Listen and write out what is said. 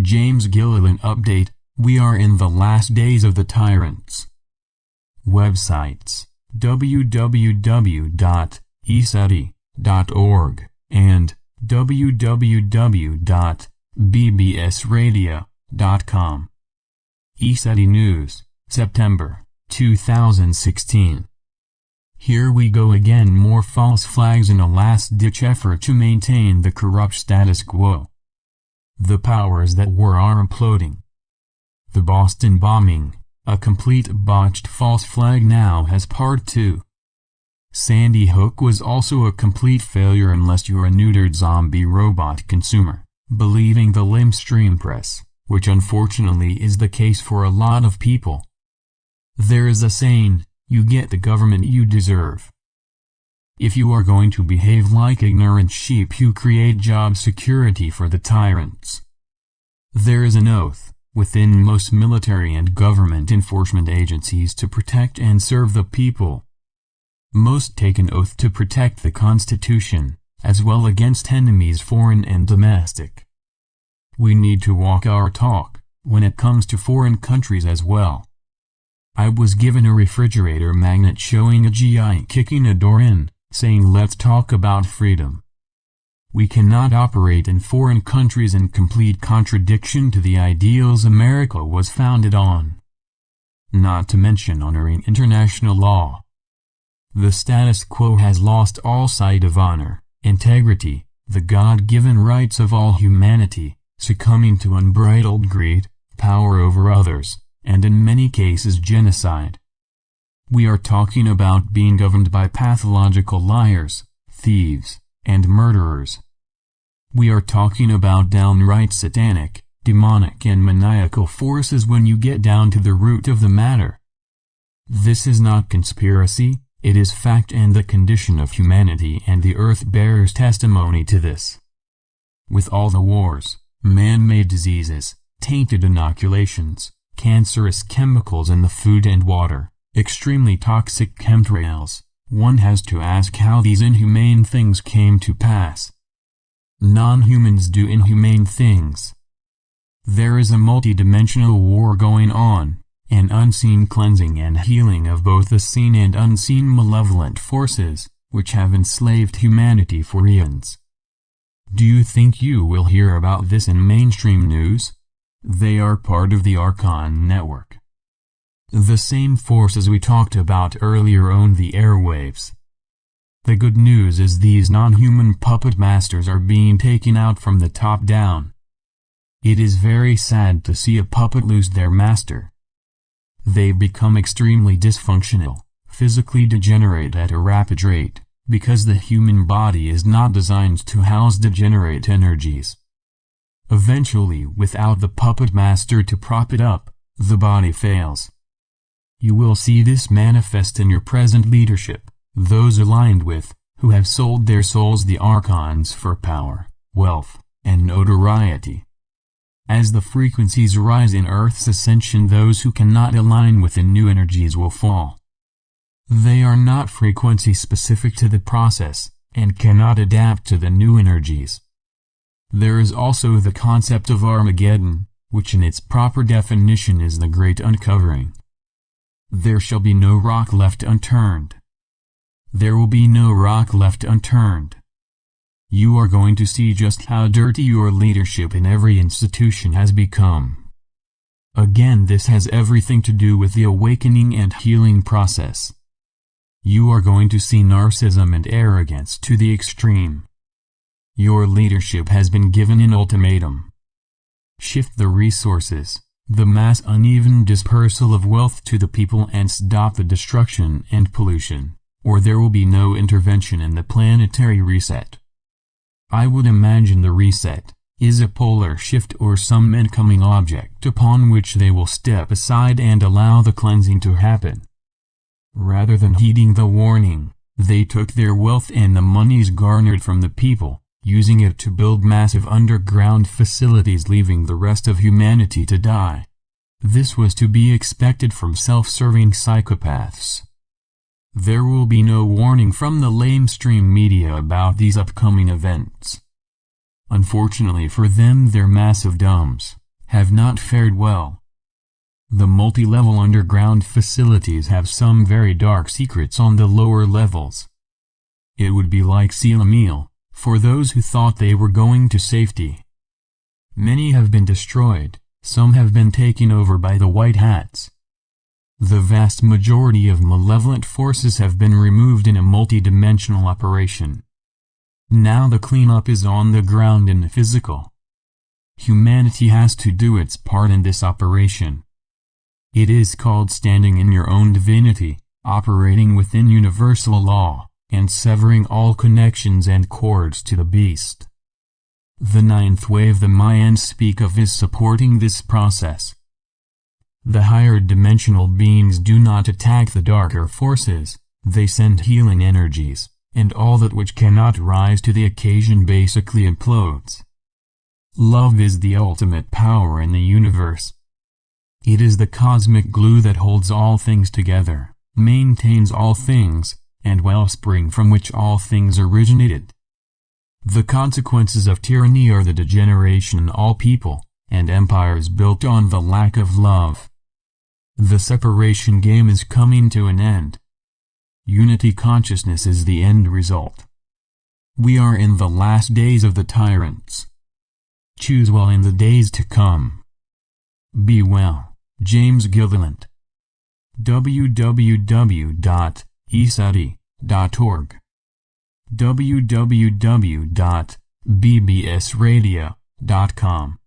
James Gilliland update, we are in the last days of the tyrants. Websites www.eceti.org and www.bbsradio.com. ECETI News, September 2016. Here we go again, more false flags in a last-ditch effort to maintain the corrupt status quo. The powers that were are imploding. The Boston bombing, a complete botched false flag, now has part 2. Sandy Hook was also a complete failure unless you're a neutered zombie robot consumer, believing the limestream press, which unfortunately is the case for a lot of people. There is a saying, you get the government you deserve. If you are going to behave like ignorant sheep, you create job security for the tyrants. There is an oath within most military and government enforcement agencies to protect and serve the people. Most take an oath to protect the Constitution, as well against enemies foreign and domestic. We need to walk our talk when it comes to foreign countries as well. I was given a refrigerator magnet showing a GI kicking a door in, saying let's talk about freedom. We cannot operate in foreign countries in complete contradiction to the ideals America was founded on. Not to mention honoring international law. The status quo has lost all sight of honor, integrity, the God-given rights of all humanity, succumbing to unbridled greed, power over others, and in many cases genocide. We are talking about being governed by pathological liars, thieves, and murderers. We are talking about downright satanic, demonic and maniacal forces when you get down to the root of the matter. This is not conspiracy, it is fact, and the condition of humanity and the earth bears testimony to this. With all the wars, man-made diseases, tainted inoculations, cancerous chemicals in the food and water, extremely toxic chemtrails, one has to ask how these inhumane things came to pass. Non-humans do inhumane things. There is a multi-dimensional war going on, an unseen cleansing and healing of both the seen and unseen malevolent forces, which have enslaved humanity for eons. Do you think you will hear about this in mainstream news? They are part of the Archon network. The same forces we talked about earlier own the airwaves. The good news is these non-human puppet masters are being taken out from the top down. It is very sad to see a puppet lose their master. They become extremely dysfunctional, physically degenerate at a rapid rate, because the human body is not designed to house degenerate energies. Eventually, without the puppet master to prop it up, the body fails. You will see this manifest in your present leadership, those aligned with, who have sold their souls the Archons for power, wealth, and notoriety. As the frequencies rise in Earth's ascension, those who cannot align with the new energies will fall. They are not frequency specific to the process, and cannot adapt to the new energies. There is also the concept of Armageddon, which in its proper definition is the great uncovering. There shall be no rock left unturned. There will be no rock left unturned. You are going to see just how dirty your leadership in every institution has become. Again, this has everything to do with the awakening and healing process. You are going to see narcissism and arrogance to the extreme. Your leadership has been given an ultimatum. Shift the resources, the mass uneven dispersal of wealth to the people, and stop the destruction and pollution, or there will be no intervention in the planetary reset. I would imagine the reset is a polar shift or some incoming object upon which they will step aside and allow the cleansing to happen. Rather than heeding the warning, they took their wealth and the monies garnered from the people, using it to build massive underground facilities, leaving the rest of humanity to die. This was to be expected from self-serving psychopaths. There will be no warning from the lamestream media about these upcoming events. Unfortunately for them, they're massive dumbs. have not fared well. The multi-level underground facilities have some very dark secrets on the lower levels. It would be like seal a meal for those who thought they were going to safety. Many have been destroyed, some have been taken over by the White Hats. The vast majority of malevolent forces have been removed in a multi-dimensional operation. Now the cleanup is on the ground in the physical. Humanity has to do its part in this operation. It is called standing in your own divinity, operating within universal law, and severing all connections and cords to the beast. The ninth wave the Mayans speak of is supporting this process. The higher dimensional beings do not attack the darker forces, they send healing energies, and all that which cannot rise to the occasion basically implodes. Love is the ultimate power in the universe. It is the cosmic glue that holds all things together, maintains all things, and wellspring from which all things originated. The consequences of tyranny are the degeneration in all people, and empires built on the lack of love. The separation game is coming to an end. Unity consciousness is the end result. We are in the last days of the tyrants. Choose well in the days to come. Be well. James Gilliland. www.eceti.org www.bbsradio.com